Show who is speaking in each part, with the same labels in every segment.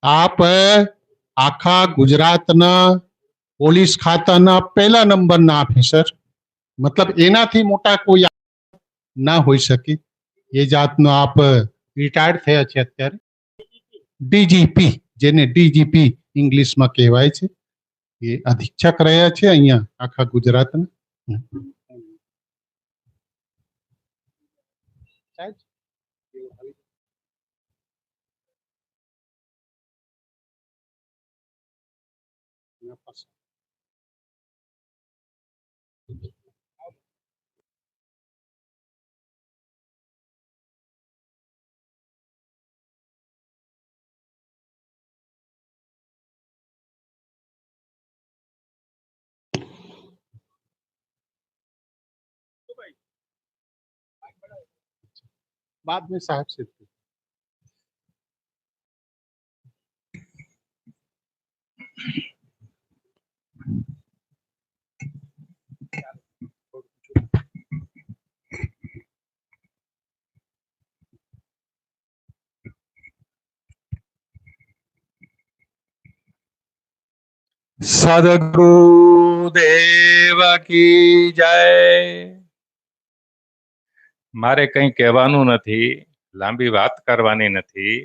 Speaker 1: આપ આખા ગુજરાતના પોલીસ ખાતાના પહેલા નંબરના ઓફિસર, મતલબ એનાથી મોટા કોઈ ના હોઈ શકે એ જાતનો આપ રિટાયર્ડ થયા છે અત્યારે. ડીજીપી, જેને ડીજીપી ઇંગ્લિશમાં કહેવાય છે, એ અધિક્ષક રહ્યા છે અહીંયા આખા ગુજરાતના. बाद में साहब से
Speaker 2: સદગુરુદેવ કી જય. મારે કંઈ કહેવાનું નથી, લાંબી વાત કરવાની નથી.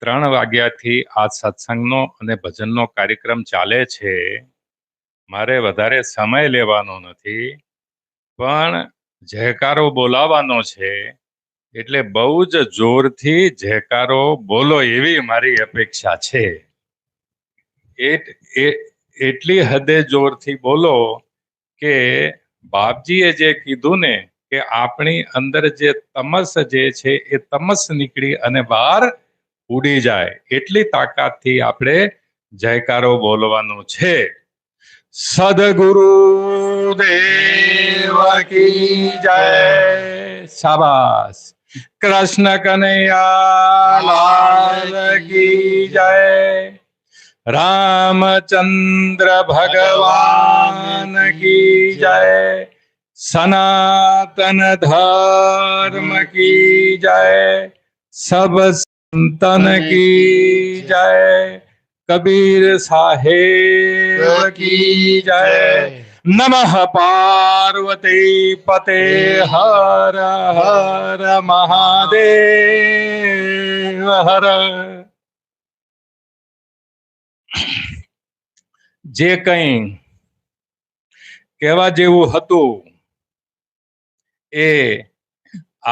Speaker 2: 3 વાગ્યાથી આ સત્સંગનો અને ભજનનો કાર્યક્રમ ચાલે છે. મારે વધારે સમય લેવાનો નથી, પણ જયકારો બોલાવવાનો છે, એટલે બહુ જ જોરથી જયકારો બોલો એવી મારી અપેક્ષા છે. એટલી હદે જોરથી બોલો કે બાપજીએ જે કીધું ને કે આપણી અંદર જે તમસ જે છે એ તમસ નીકળી અને બહાર ઉડી જાય, એટલી તાકાતથી આપણે જયકારો બોલવાનો છે. સદગુરુદેવ કી જય. શાબાશ. કૃષ્ણ કનૈયા લાલ કી જય. રામચંદ્ર ભગવાન કી જય. સનાતન ધર્મ કી જય. સબ સંતન કી જય. કબીર સાહેબ કી જય. નમઃ પાર્વતી પતે હર હર મહાદેવ હર. જે કંઈ કહેવા જેવું હતું એ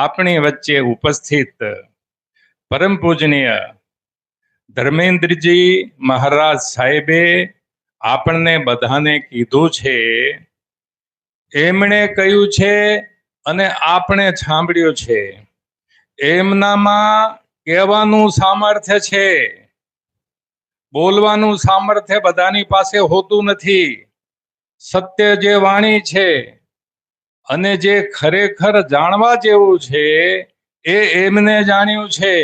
Speaker 2: આપણી વચ્ચે ઉપસ્થિત પરમ પૂજનીય ધર્મેન્દ્રજી મહારાજ સાહેબે આપણને બધાને કીધું છે. એમણે કહ્યું છે અને આપણે સાંભળ્યું છે. એમનામાં કહેવાનું સામર્થ્ય છે, બોલવાનું સામર્થ્ય બધાની પાસે હોતું નથી. સત્ય જે વાણી છે અને જે ખરેખર જાણવા જેવું છે એ એમને જાણ્યું છે.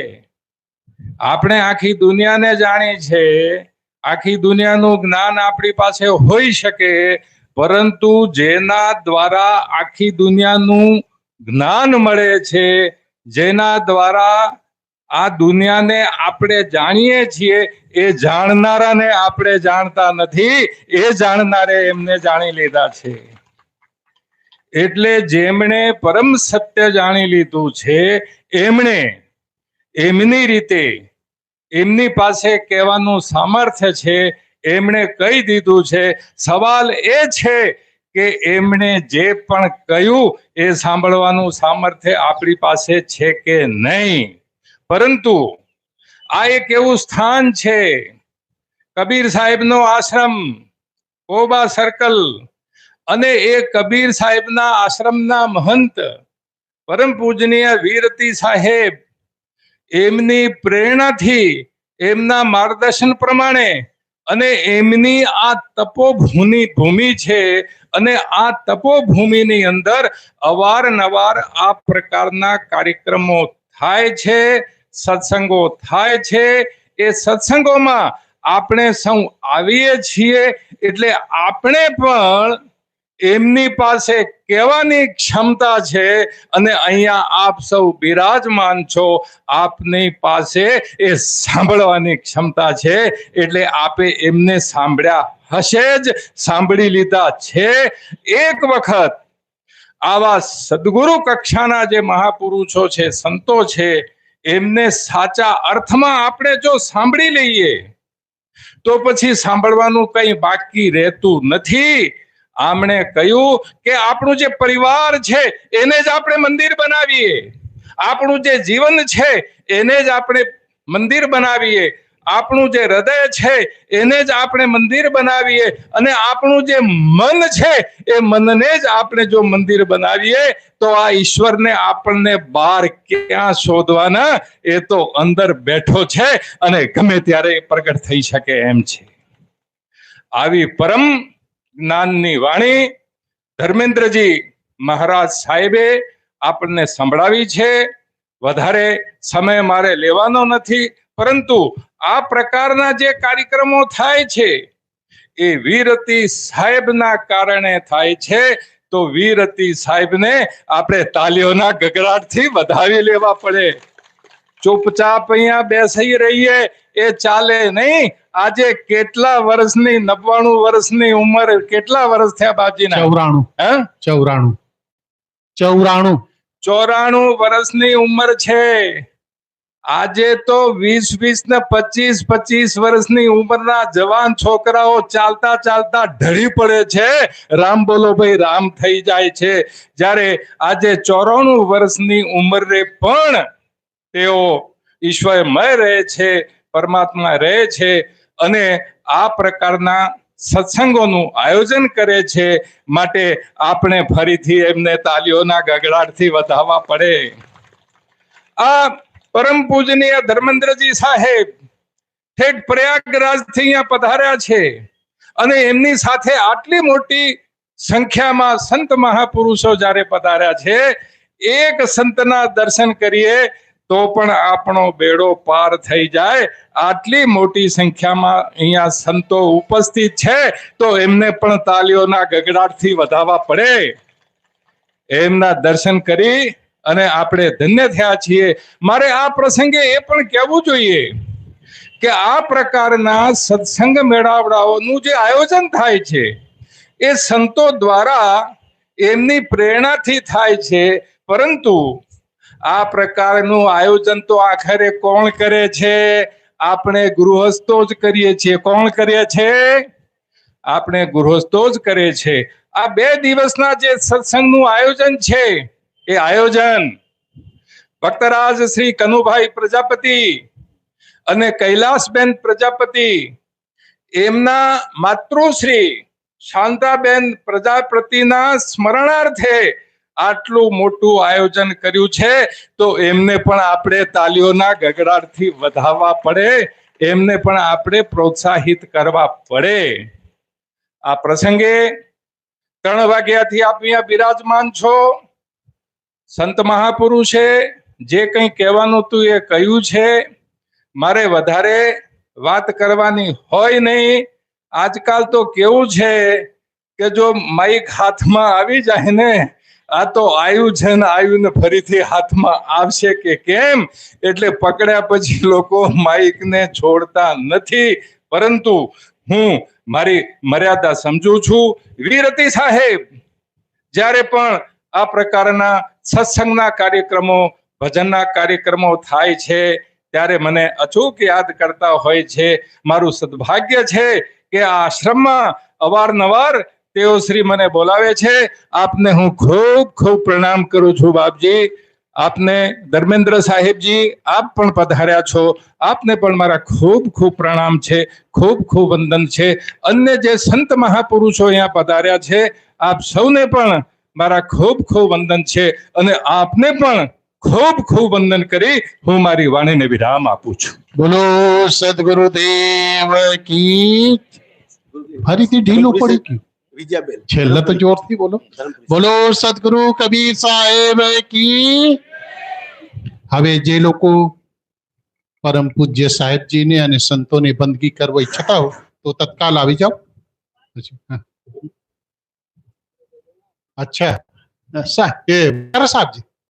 Speaker 2: આપણે આખી દુનિયાને જાણી છે. આખી દુનિયાનું જ્ઞાન આપણી પાસે હોઈ શકે, પરંતુ જેના દ્વારા આખી દુનિયાનું જ્ઞાન મળે છે, જેના દ્વારા આ દુનિયાને આપણે જાણીએ છીએ, એ જાણનારાને આપણે જાણતા નથી. એ જાણનારે એમને જાણી લીધા છે. એટલે જેમણે પરમ સત્ય જાણી લીધું છે એમણે એમની રીતે, એમની પાસે કહેવાનું સામર્થ્ય છે, એમણે કહી દીધું છે. સવાલ એ છે કે એમણે જે પણ કહ્યું એ સાંભળવાનું સામર્થ્ય આપણી પાસે છે કે નહીં. પરંતુ આ એક એવું સ્થાન છે, કબીર સાહેબનો આશ્રમ, કોબા સર્કલ, અને એ કબીર સાહેબના આશ્રમના મહંત પરમ પૂજનીય વીરતી સાહેબ, એમની પ્રેરણાથી, એમના માર્ગદર્શન પ્રમાણે, અને એમની આ તપોભૂમિ છે, અને આ તપોભૂમિની અંદર અવારનવાર આ પ્રકારના કાર્યક્રમો થાય છે, સત્સંગો થાય છે. એ સત્સંગોમાં આપણે સૌ આવીએ છીએ, એટલે આપણે પણ એમની પાસે કહેવાની ક્ષમતા છે અને અહીંયા આપ સૌ બિરાજમાન છો, આપની પાસે એ સાંભળવાની ક્ષમતા છે. એટલે આપે એમને સાંભળ્યા હશે જ, સાંભળી લીધા છે. એક વખત આવા સદગુરુ કક્ષાના જે મહાપુરુષો છે, સંતો છે, એમને સાચા અર્થમાં આપણે જો સાંભળી લઈએ તો પછી સાંભળવાનું કંઈ બાકી રહેતું નથી. આમણે કહ્યું કે આપણું જે પરિવાર છે એને જ આપણે મંદિર બનાવીએ, આપણું જે જીવન છે એને જ આપણે મંદિર બનાવીએ, આપણું જે હૃદય છે એને જ આપણે મંદિર બનાવીએ, અને આપણું જે મન છે એ મનને જ આપણે જો મંદિર બનાવીએ તો આ ઈશ્વરને આપણને બહાર ક્યાં શોધવાના, એ તો અંદર બેઠો છે અને ગમે ત્યારે પ્રગટ થઈ શકે એમ છે. આવી પરમ જ્ઞાનની વાણી ધર્મેન્દ્રજી મહારાજ સાહેબે આપણને સંભળાવી છે. વધારે સમય મારે લેવાનો નથી, પરંતુ આ પ્રકારના જે કાર્યક્રમો થાય છે એ વીરતી સાહેબના કારણે થાય છે. તો વીરતી સાહેબને આપણે તાલીઓના ગગડાટથી વધાવી લેવા પડે. ચૂપચાપ અહીંયા બેસી રહીએ એ ચાલે નહીં. આજે કેટલા વર્ષની 99 વર્ષની ઉંમર, કેટલા વર્ષ થયા બાપજીના?
Speaker 1: 94
Speaker 2: વર્ષની ઉંમર છે. આજે તો 20 ને 25 વર્ષની ઉંમરના જવાન છોકરાઓ ચાલતા ચાલતા ઢળી પડે છે. રામ બોલો ભાઈ, રામ થઈ જાય છે. જ્યારે આજે 94 વર્ષની ઉંમરે પણ તેઓ ઈશ્વરમય રહે છે, પરમાત્મા રહે છે, અને આ પ્રકારના સત્સંગોનું આયોજન કરે છે. માટે આપણે ફરીથી એમને તાલીઓના ગગડાટથી વધાવવા પડે. આ પરમ પૂજનીય ધર્મેન્દ્રજી સાહેબ ઠેઠ પ્રયાગરાજથી અહીંયા પધાર્યા છે, અને એમની સાથે આટલી મોટી સંખ્યામાં સંત મહાપુરુષો જ્યારે પધાર્યા છે, એક સંતના દર્શન કરીએ તો પણ આપણો બેડો પાર થઈ જાય. આટલી મોટી સંખ્યામાં અહીંયા સંતો ઉપસ્થિત છે તો એમને પણ તાલીઓના ગગડાટથી વધાવવા પડે. એમના દર્શન કરી અને આપણે ધન્ય થયા છીએ. મારે આ પ્રસંગે એ પણ કહેવું જોઈએ કે આ પ્રકારના સત્સંગ મેળાવડાઓનું જે આયોજન થાય છે એ સંતો દ્વારા એમની પ્રેરણાથી થાય છે, પરંતુ આ પ્રકારનું આયોજન તો આખરે કોણ કરે છે? આપણે ગૃહસ્થો જ કરીએ છીએ. કોણ કરીએ છે? આપણે ગૃહસ્થો જ કરે છે. આ 2 દિવસના જે સત્સંગનું આયોજન છે એ આયોજન ભક્તરાજ શ્રી કનુભાઈ પ્રજાપતિ અને કૈલાસબેન પ્રજાપતિ, એમના માતૃશ્રી શાંતાબેન પ્રજાપતિના સ્મરણાર્થે આટલું મોટું આયોજન કર્યું છે. તો એમને પણ આપણે તાલીઓના ગગડાટથી વધાવવા પડે, એમને પણ આપણે પ્રોત્સાહિત કરવા પડે. આ પ્રસંગે 3 વાગ્યાથી આપ અહીંયા બિરાજમાન છો. સંત મહાપુરુષે જે કંઈ કહેવાનું હતું એ કહ્યું છે. મારે વધારે વાત કરવાની હોય નહીં. આજકાલ તો કેવું છે કે જો માઈક હાથમાં આવી જાય ને, આ તો આવ્યું છે ને આવ્યું ને ફરીથી હાથમાં આવશે કે કેમ, એટલે પકડ્યા પછી લોકો માઈકને છોડતા નથી. પરંતુ હું મારી મર્યાદા સમજુ છું. વીરતી સાહેબ જ્યારે પણ આ પ્રકારના સત્સંગના કાર્યક્રમો, ભજનના કાર્યક્રમો થાય છે ત્યારે મને અચૂક યાદ કરતા હોય છે. મારું સદભાગ્ય છે કે આ આશ્રમમાં અવારનવાર તેઓ શ્રી મને બોલાવે છે. આપને હું ખૂબ ખૂબ પ્રણામ કરું છું બાપજી. આપને ધર્મેન્દ્ર સાહેબજી, આપ પણ પધાર્યા છો, આપને પણ મારા ખૂબ ખૂબ પ્રણામ છે, ખૂબ ખૂબ વંદન છે. અન્ય જે સંત મહાપુરુષો અહીંયા પધાર્યા છે, આપ સૌને પણ મારા ખૂબ ખૂબ વંદન છે, અને આપને પણ ખૂબ ખૂબ વંદન કરી હું મારી વાણીને વિરામ આપું છું.
Speaker 1: બોલો સદગુરુદેવ કી. ફરીથી ઢીલું પડી ગયું.
Speaker 3: વિજયાબેન
Speaker 1: છેલ્લે તો જોરથી બોલો. બોલો સદગુરુ કબીર સાહેબ કી. હવે જે લોકો પરમ પૂજ્ય સાહેબજીને અને સંતોને બંદગી કરવા ઈચ્છતા હો તો તત્કાલ આવી જાઓ. પછી હા. अच्छा, એ સાહેબ જી